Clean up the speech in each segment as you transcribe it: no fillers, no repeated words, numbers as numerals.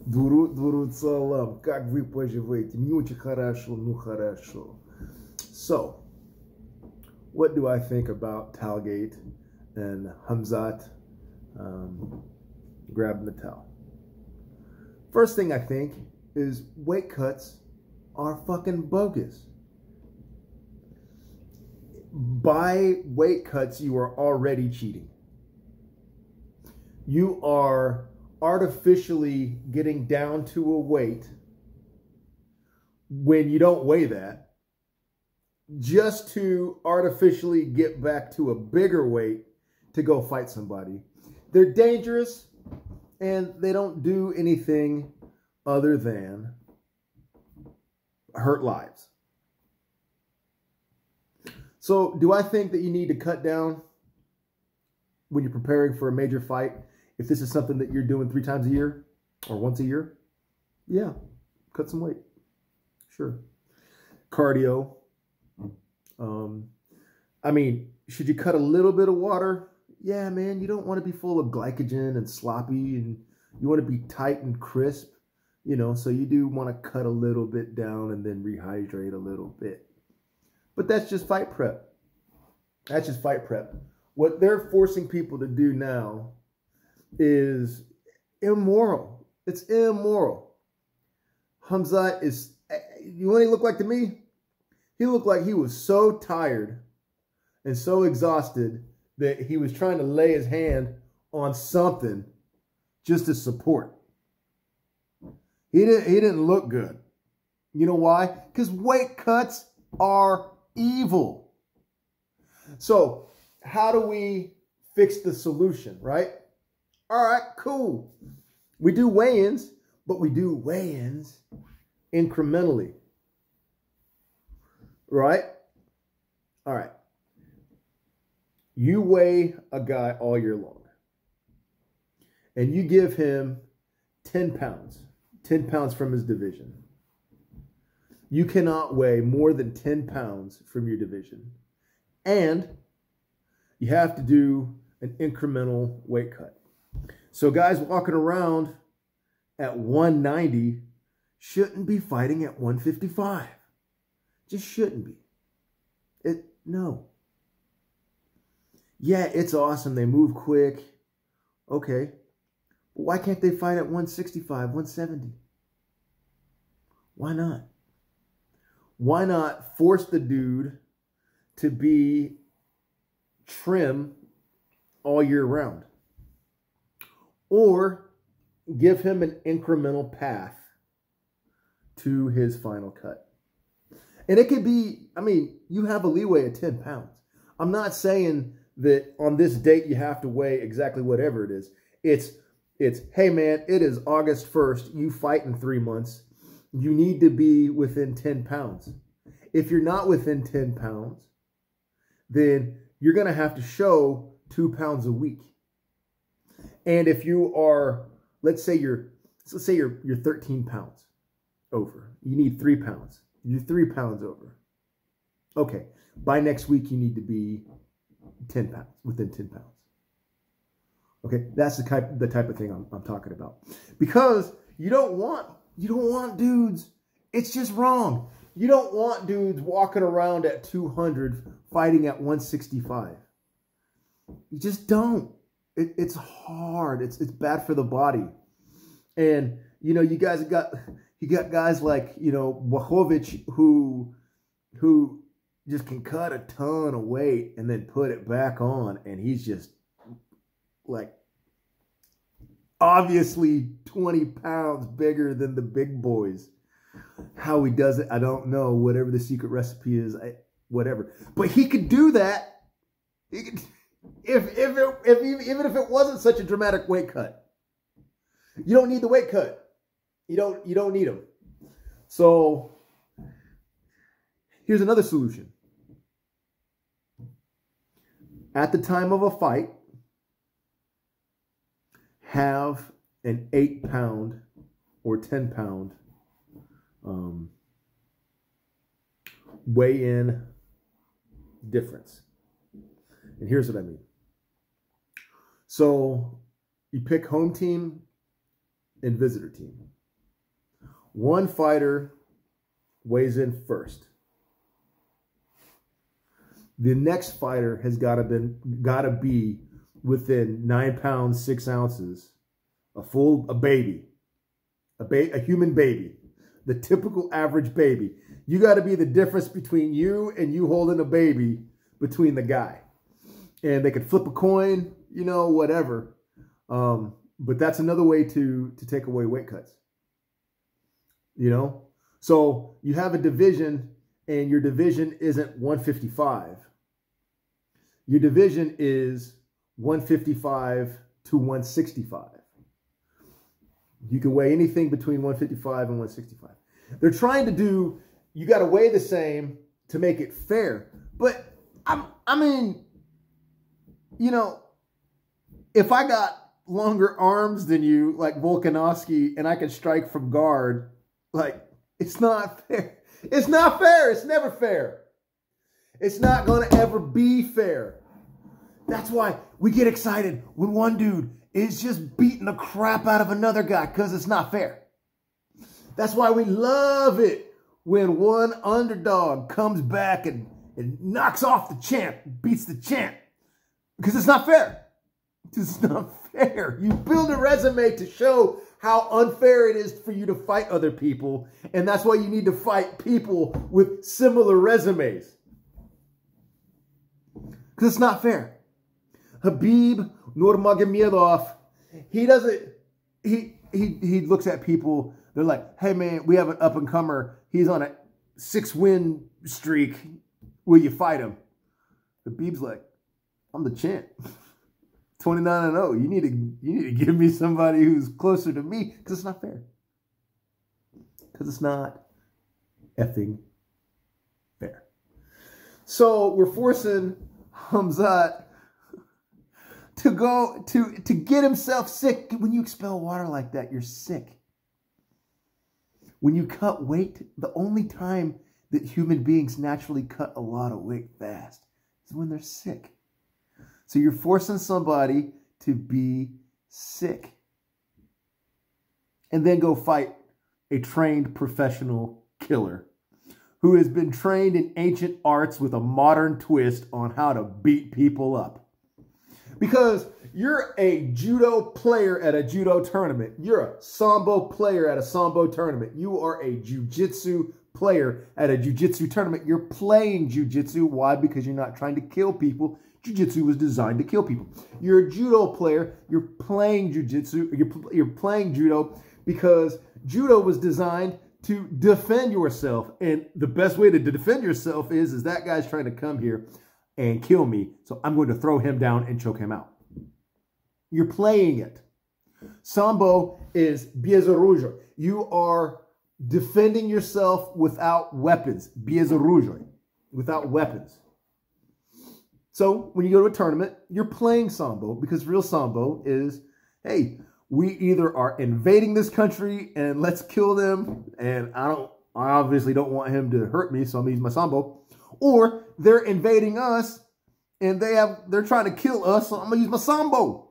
Durut salam. Как вы поживаете? Не очень хорошо, ну хорошо. So, what do I think about Towel Gate and Khamzat grabbing the towel? First thing I think is weight cuts are fucking bogus. By weight cuts, you are already cheating. You are artificially getting down to a weight when you don't weigh that, just to artificially get back to a bigger weight to go fight somebody. They're dangerous and they don't do anything other than hurt lives. So do I think that you need to cut down when you're preparing for a major fight? If this is something that you're doing 3 times a year or once a year, yeah, cut some weight. Sure. Cardio. I mean, should you cut a little bit of water? Yeah, man, you don't want to be full of glycogen and sloppy, and you want to be tight and crisp, you know, so you do want to cut a little bit down and then rehydrate a little bit. But that's just fight prep. That's just fight prep. What they're forcing people to do now is immoral. It's immoral. Khamzat is, you know what he looked like to me? He looked like he was so tired and so exhausted that he was trying to lay his hand on something just to support. He didn't look good. You know why? Because weight cuts are evil. So how do we fix the solution, right? All right, cool. We do weigh-ins, but we do weigh-ins incrementally. Right? All right. You weigh a guy all year long. And you give him 10 pounds. 10 pounds from his division. You cannot weigh more than 10 pounds from your division. And you have to do an incremental weight cut. So guys walking around at 190 shouldn't be fighting at 155. Just shouldn't be. No. Yeah, it's awesome. They move quick. Okay. But why can't they fight at 165, 170? Why not? Why not force the dude to be trim all year round? Or give him an incremental path to his final cut. And it could be, I mean, you have a leeway of 10 pounds. I'm not saying that on this date you have to weigh exactly whatever it is. It's hey man, it is August 1st. You fight in 3 months. You need to be within 10 pounds. If you're not within 10 pounds, then you're going to have to show 2 pounds a week. And if you are, let's say you're 13 pounds over. You need 3 pounds. You're 3 pounds over. Okay. By next week, you need to be 10 pounds, within 10 pounds. Okay. That's the type of thing I'm talking about. Because you don't want dudes. It's just wrong. You don't want dudes walking around at 200 fighting at 165. You just don't. It's hard. It's bad for the body. And, you know, you got guys like, you know, Blachowicz who just can cut a ton of weight and then put it back on. And he's just like obviously 20 pounds bigger than the big boys. How he does it, I don't know. Whatever the secret recipe is, whatever. But he could do that. He could, even if it wasn't such a dramatic weight cut. You don't need the weight cut. You don't need them. So here's another solution. At the time of a fight, have an 8-pound or 10-pound weigh-in difference. And here's what I mean. So you pick home team and visitor team. one fighter weighs in first. The next fighter has got to be within 9 pounds 6 ounces, a baby, a human baby, the typical average baby. You got to be the difference between you and you holding a baby between the guy. And they could flip a coin, you know, whatever. But that's another way to take away weight cuts. You know? So you have a division, and your division isn't 155. Your division is 155 to 165. You can weigh anything between 155 and 165. They're trying to do, you got to weigh the same to make it fair. But, I mean, you know, if I got longer arms than you, like Volkanovski, and I can strike from guard, like, it's not fair. It's not fair. It's never fair. It's not going to ever be fair. That's why we get excited when one dude is just beating the crap out of another guy, because it's not fair. That's why we love it when one underdog comes back and knocks off the champ, beats the champ, because it's not fair. It's not fair. You build a resume to show how unfair it is for you to fight other people, and that's why you need to fight people with similar resumes. Because it's not fair. Habib Nurmagomedov, he looks at people, they're like, hey man, we have an up-and-comer. He's on a 6-win streak. Will you fight him? Habib's like, I'm the champ. 29-0. You need to give me somebody who's closer to me, because it's not fair. Because it's not effing fair. So we're forcing Khamzat to get himself sick. When you expel water like that, you're sick. When you cut weight, the only time that human beings naturally cut a lot of weight fast is when they're sick. So you're forcing somebody to be sick and then go fight a trained professional killer who has been trained in ancient arts with a modern twist on how to beat people up. Because you're a judo player at a judo tournament. You're a sambo player at a sambo tournament. You are a jiu-jitsu player at a jiu-jitsu tournament. You're playing jiu-jitsu. Why? Because you're not trying to kill people. Jiu-jitsu was designed to kill people. You're a judo player. You're playing jiu-jitsu. You're playing judo because judo was designed to defend yourself. And the best way to defend yourself is that guy's trying to come here and kill me, so I'm going to throw him down and choke him out. You're playing it. Sambo is безоружие. You are defending yourself without weapons. Безоружие. Without weapons. So when you go to a tournament, you're playing Sambo, because real Sambo is, hey, we either are invading this country and let's kill them, and I obviously don't want him to hurt me, so I'm going to use my Sambo. Or they're invading us and they're trying to kill us, so I'm going to use my Sambo.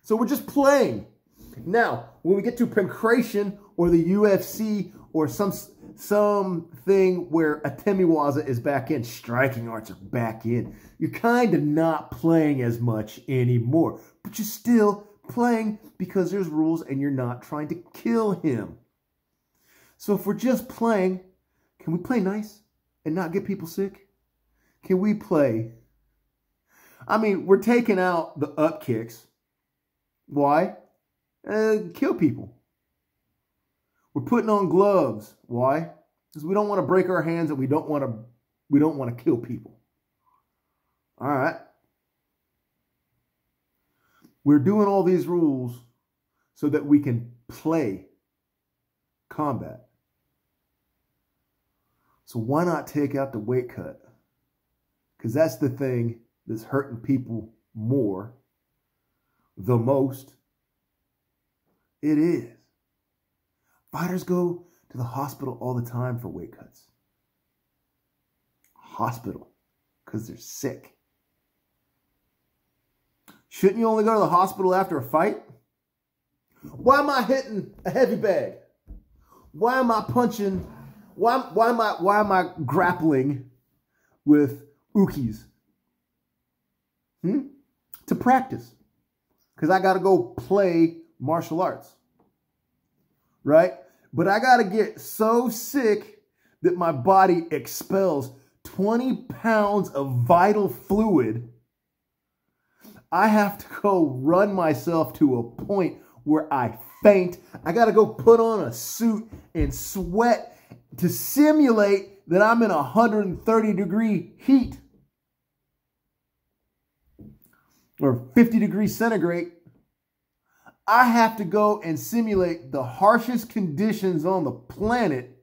So we're just playing. Now, when we get to Pancration or the UFC or something where a Temiwaza is back in, striking arts are back in, you're kind of not playing as much anymore. But you're still playing because there's rules and you're not trying to kill him. So if we're just playing, can we play nice and not get people sick? Can we play? I mean, we're taking out the up kicks. Why? Kill people. We're putting on gloves. Why? Because we don't want to break our hands and we don't want to kill people. All right. We're doing all these rules so that we can play combat. So why not take out the weight cut? Because that's the thing that's hurting people more, the most. It is. Fighters go to the hospital all the time for weight cuts. Hospital, because they're sick. Shouldn't you only go to the hospital after a fight? Why am I hitting a heavy bag? Why am I punching? Why am I grappling with ukis? To practice. Because I got to go play martial arts. Right? But I got to get so sick that my body expels 20 pounds of vital fluid. I have to go run myself to a point where I faint. I got to go put on a suit and sweat to simulate that I'm in 130-degree heat or 50 degrees centigrade. I have to go and simulate the harshest conditions on the planet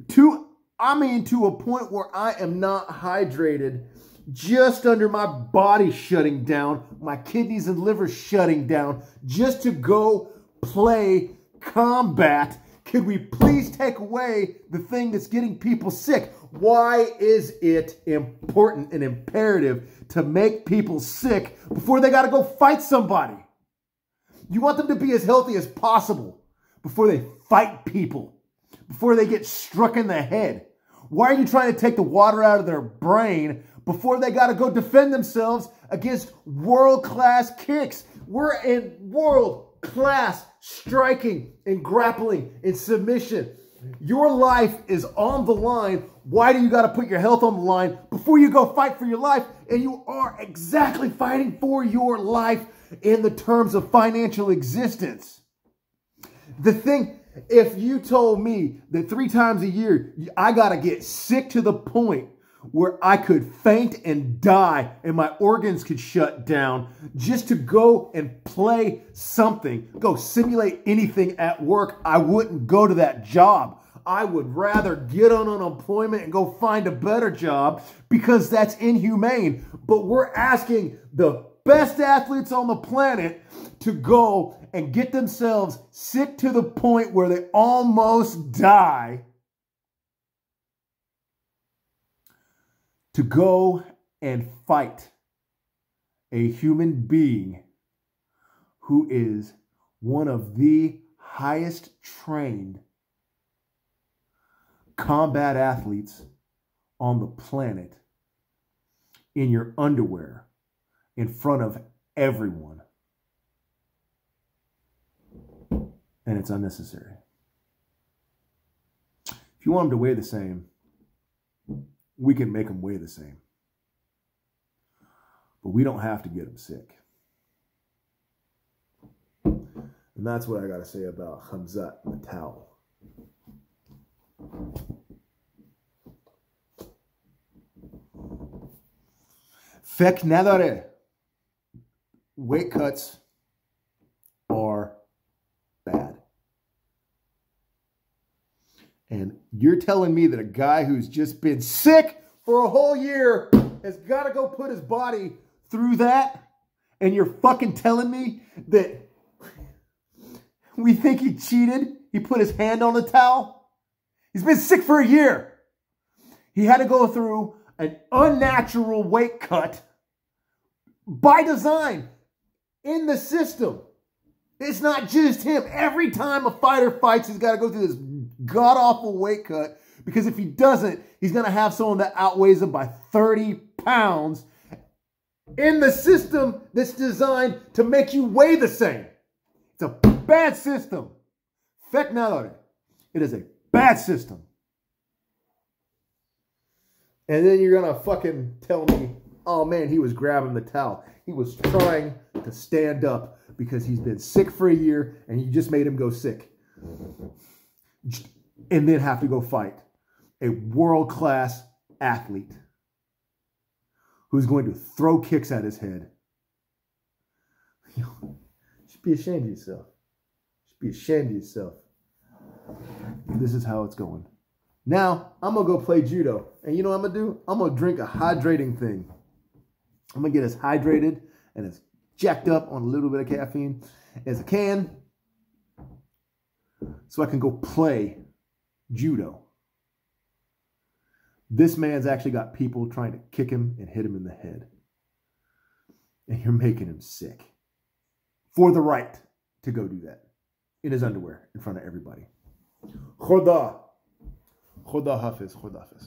to a point where I am not hydrated, just under my body shutting down, my kidneys and liver shutting down, just to go play combat. Could we please take away the thing that's getting people sick? Why is it important and imperative to make people sick before they got to go fight somebody? You want them to be as healthy as possible before they fight people, before they get struck in the head. Why are you trying to take the water out of their brain before they got to go defend themselves against world-class kicks? We're in world-class striking and grappling and submission. Your life is on the line. Why do you got to put your health on the line before you go fight for your life? And you are exactly fighting for your life in the terms of financial existence. The thing, if you told me that 3 times a year, I got to get sick to the point where I could faint and die and my organs could shut down just to go and play something, go simulate anything at work, I wouldn't go to that job. I would rather get on unemployment and go find a better job because that's inhumane. But we're asking the best athletes on the planet to go and get themselves sick to the point where they almost die, to go and fight a human being who is one of the highest trained combat athletes on the planet in your underwear in front of everyone. And it's unnecessary. If you want them to weigh the same, we can make them weigh the same. But we don't have to get them sick. And that's what I got to say about Khamzat and the towel. Fek nadare. Weight cuts are bad. And you're telling me that a guy who's just been sick for a whole year has got to go put his body through that? And you're fucking telling me that we think he cheated? He put his hand on the towel? He's been sick for a year. He had to go through an unnatural weight cut by design in the system. It's not just him. Every time a fighter fights, he's got to go through this god-awful weight cut, because if he doesn't, he's going to have someone that outweighs him by 30 pounds in the system that's designed to make you weigh the same. It's a bad system. Fek nadare. It is a bad system. And then you're going to fucking tell me, oh man, he was grabbing the towel. He was trying to stand up because he's been sick for a year and you just made him go sick. And then have to go fight a world-class athlete who's going to throw kicks at his head. You should be ashamed of yourself. You should be ashamed of yourself. This is how it's going. Now, I'm going to go play judo. And you know what I'm going to do? I'm going to drink a hydrating thing. I'm going to get as hydrated and as jacked up on a little bit of caffeine as I can so I can go play judo. This man's actually got people trying to kick him and hit him in the head. And you're making him sick. For the right to go do that in his underwear in front of everybody. Khoda. Khoda Hafiz. Khoda Hafiz.